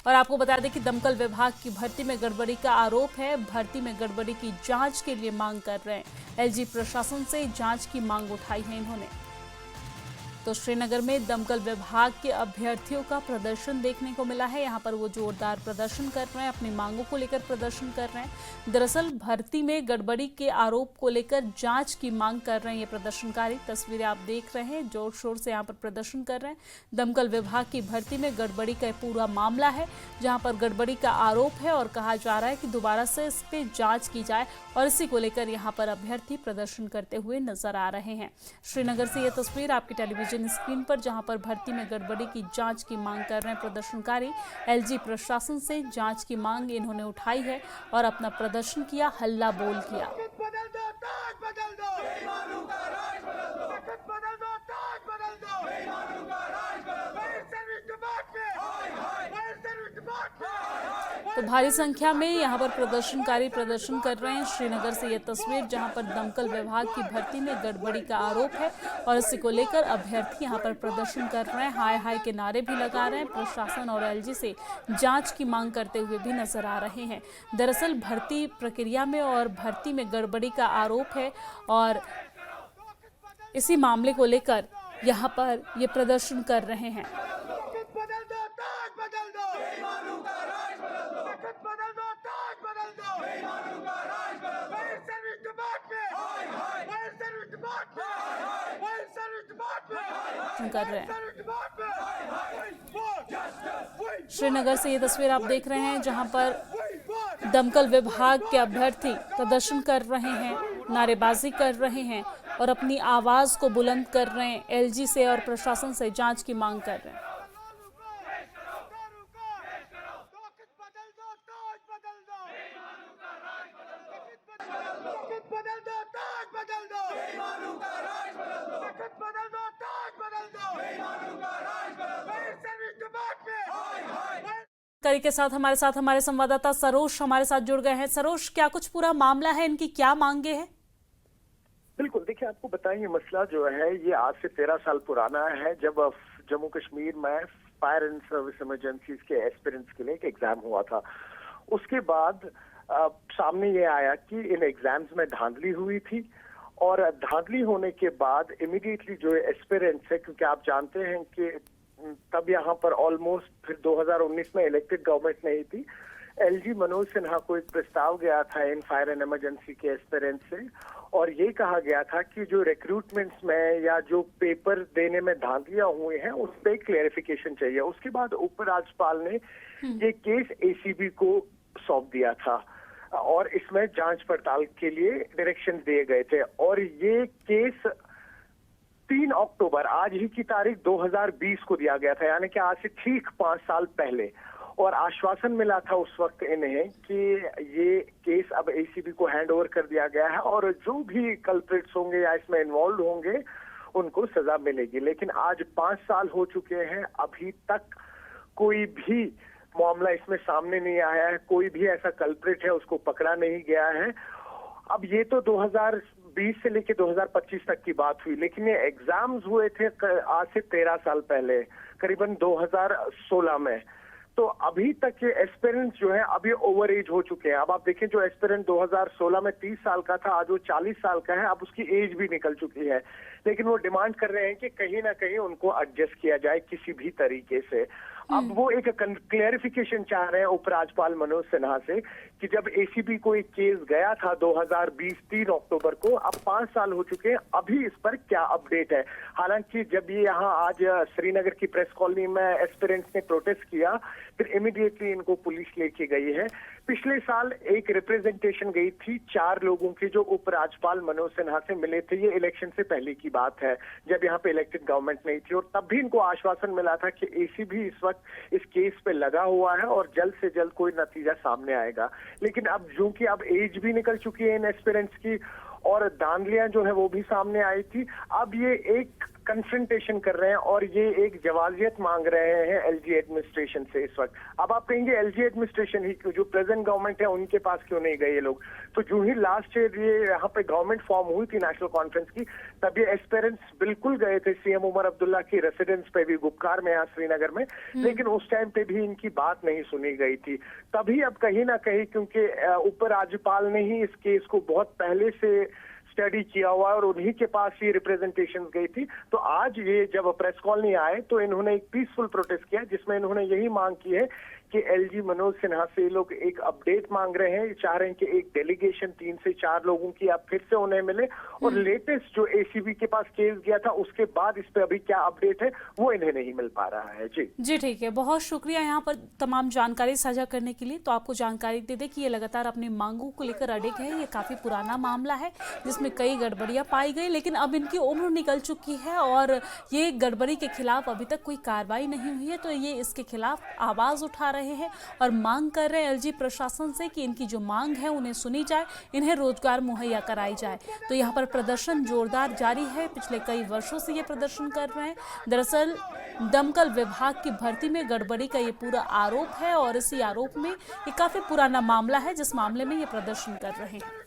और आपको बता दें कि दमकल विभाग की भर्ती में गड़बड़ी का आरोप है। भर्ती में गड़बड़ी की जांच के लिए मांग कर रहे हैं। एलजी प्रशासन से जांच की मांग उठाई है इन्होंने। तो श्रीनगर में दमकल विभाग के अभ्यर्थियों का प्रदर्शन देखने को मिला है। यहाँ पर वो जोरदार प्रदर्शन कर रहे हैं, अपनी मांगों को लेकर प्रदर्शन कर रहे हैं। दरअसल भर्ती में गड़बड़ी के आरोप को लेकर जांच की मांग कर रहे हैं ये प्रदर्शनकारी। तस्वीरें आप देख रहे हैं, जोर शोर से यहाँ पर प्रदर्शन कर रहे हैं। दमकल विभाग की भर्ती में गड़बड़ी का पूरा मामला है, जहाँ पर गड़बड़ी का आरोप है और कहा जा रहा है कि दोबारा से इस पर जाँच की जाए, और इसी को लेकर यहाँ पर अभ्यर्थी प्रदर्शन करते हुए नजर आ रहे हैं। श्रीनगर से ये तस्वीर आपकी टेलीविजन स्क्रीन पर, जहां पर भर्ती में गड़बड़ी की जांच की मांग कर रहे हैं प्रदर्शनकारी। एलजी प्रशासन से जांच की मांग इन्होंने उठाई है और अपना प्रदर्शन किया, हल्ला बोल किया। तो भारी संख्या में यहाँ पर प्रदर्शनकारी प्रदर्शन कर रहे हैं। श्रीनगर से ये तस्वीर, जहाँ पर दमकल विभाग की भर्ती में गड़बड़ी का आरोप है और इसी को लेकर अभ्यर्थी यहाँ पर प्रदर्शन कर रहे हैं। हाय हाय के नारे भी लगा रहे हैं। प्रशासन और एलजी से जांच की मांग करते हुए भी नजर आ रहे हैं। दरअसल भर्ती प्रक्रिया में और भर्ती में गड़बड़ी का आरोप है और इसी मामले को लेकर यहाँ पर ये प्रदर्शन कर रहे हैं। कर रहे हैं। श्रीनगर से ये तस्वीर आप देख रहे हैं, जहां पर दमकल विभाग के अभ्यर्थी प्रदर्शन कर रहे हैं, नारेबाजी कर रहे हैं और अपनी आवाज को बुलंद कर रहे हैं। एलजी से और प्रशासन से जांच की मांग कर रहे हैं। के साथ हमारे संवाददाता सरोज हमारे साथ जुड़ गए हैं। सरोज, क्या कुछ पूरा मामला है, इनकी क्या मांगे हैं? बिल्कुल, देखिए आपको बताएं, ये मसला जो है ये आज से 13 साल पुराना है, जब जम्मू कश्मीर में फायर एंड सर्विस इमरजेंसीज के एस्पिरेंट्स के लिए एक एग्जाम हुआ था। उसके बाद सामने ये आया कि इन एग्जाम्स में धांधली हुई थी और धांधली होने के बाद इमीडिएटली जो एस्पिरेंट्स है, क्योंकि आप जानते हैं कि तब यहाँ पर ऑलमोस्ट फिर 2019 में इलेक्टेड गवर्नमेंट नहीं थी, एलजी मनोज सिन्हा को एक प्रस्ताव गया था इन फायर एंड इमरजेंसी के एस्पिरेंट से, और ये कहा गया था कि जो रिक्रूटमेंट्स में या जो पेपर देने में धांधलियां हुई हैं उस पर क्लेरिफिकेशन चाहिए। उसके बाद उपराज्यपाल ने ये केस एसीबी को सौंप दिया था और इसमें जांच पड़ताल के लिए डायरेक्शन दिए गए थे। और ये केस 3 अक्टूबर, आज ही की तारीख 2020 को दिया गया था, यानी कि आज से ठीक 5 साल पहले। और आश्वासन मिला था उस वक्त इन्हें कि ये केस अब एसीबी को हैंड ओवर कर दिया गया है और जो भी कल्प्रिट्स होंगे या इसमें इन्वॉल्व होंगे उनको सजा मिलेगी। लेकिन आज 5 साल हो चुके हैं, अभी तक कोई भी मामला इसमें सामने नहीं आया है, कोई भी ऐसा कल्प्रिट है उसको पकड़ा नहीं गया है। अब ये तो 2020 से लेके 2025 तक की बात हुई, लेकिन ये एग्जाम्स हुए थे आज से 13 साल पहले, करीबन 2016 में। तो अभी तक ये एस्पिरेंट्स जो है अभी ओवर एज हो चुके हैं। अब आप देखें, जो एस्पिरेंट 2016 में 30 साल का था, आज वो 40 साल का है, अब उसकी एज भी निकल चुकी है। लेकिन वो डिमांड कर रहे हैं कि कहीं ना कहीं उनको एडजस्ट किया जाए किसी भी तरीके से। अब वो एक क्लेरिफिकेशन चाह रहे हैं उपराज्यपाल मनोज सिन्हा से कि जब एसीबी को एक केस गया था 2020 3 अक्टूबर को, अब 5 साल हो चुके हैं, अभी इस पर क्या अपडेट है। हालांकि जब ये यहाँ आज श्रीनगर की प्रेस कॉलोनी में एस्पिरेंट्स ने प्रोटेस्ट किया, फिर इमीडिएटली इनको पुलिस लेके गई है। पिछले साल एक रिप्रेजेंटेशन गई थी 4 लोगों की जो उपराज्यपाल मनोज सिन्हा से मिले थे। ये इलेक्शन से पहले की बात है, जब यहाँ पे इलेक्टेड गवर्नमेंट नहीं थी, और तब भी इनको आश्वासन मिला था कि एसीबी इस वक्त इस केस पे लगा हुआ है और जल्द से जल्द कोई नतीजा सामने आएगा। लेकिन अब जो कि अब एज भी निकल चुकी है इन एस्पिरेंट्स की और धांधलियां जो है वो भी सामने आई थी, अब ये एक कंफ्रंटेशन कर रहे हैं और ये एक जवाजियत मांग रहे हैं एलजी एडमिनिस्ट्रेशन से इस वक्त। अब आप कहेंगे एलजी एडमिनिस्ट्रेशन ही क्यों, जो प्रेजेंट गवर्नमेंट है उनके पास क्यों नहीं गए ये लोग? तो जो ही लास्ट ईयर ये यहाँ पे गवर्नमेंट फॉर्म हुई थी नेशनल कॉन्फ्रेंस की, तब ये एस्पिरेंट्स बिल्कुल गए थे सीएम उमर अब्दुल्ला की रेसिडेंस पे भी, गुपकार में यहाँ श्रीनगर में, लेकिन उस टाइम पे भी इनकी बात नहीं सुनी गई थी। तभी अब कहीं ना कहीं क्योंकि उप राज्यपाल ने ही इस केस को बहुत पहले से स्टडी किया हुआ और उन्हीं के पास ये रिप्रेजेंटेशन गई थी, तो आज ये जब प्रेस कॉल आए तो इन्होंने एक पीसफुल प्रोटेस्ट किया जिसमें इन्होंने यही मांग की है कि एलजी मनोज सिन्हा से ये लोग एक अपडेट मांग रहे हैं, चाह रहे हैं कि एक डेलीगेशन 3 से 4 लोगों की अब फिर से उन्हें मिले और लेटेस्ट जो एसीबी के पास केस गया था उसके बाद इस पे अभी क्या अपडेट है वो इन्हें नहीं मिल पा रहा है। जी ठीक है, बहुत शुक्रिया यहाँ पर तमाम जानकारी साझा करने के लिए। तो आपको जानकारी दे दें कि ये लगातार अपनी मांगों को लेकर अड़िग है। ये काफी पुराना मामला है जिसमें कई गड़बड़ियां पाई गई, लेकिन अब इनकी उम्र निकल चुकी है और ये गड़बड़ी के खिलाफ अभी तक कोई कार्रवाई नहीं हुई है। तो ये इसके खिलाफ आवाज उठा रहे हैं और मांग कर रहे हैं एलजी प्रशासन से कि इनकी जो मांग है उन्हें सुनी जाए, इन्हें रोजगार मुहैया कराई जाए। तो यहाँ पर प्रदर्शन जोरदार जारी है, पिछले कई वर्षों से ये प्रदर्शन कर रहे हैं। दरअसल दमकल विभाग की भर्ती में गड़बड़ी का ये पूरा आरोप है और इसी आरोप में ये काफी पुराना मामला है जिस मामले में ये प्रदर्शन कर रहे हैं।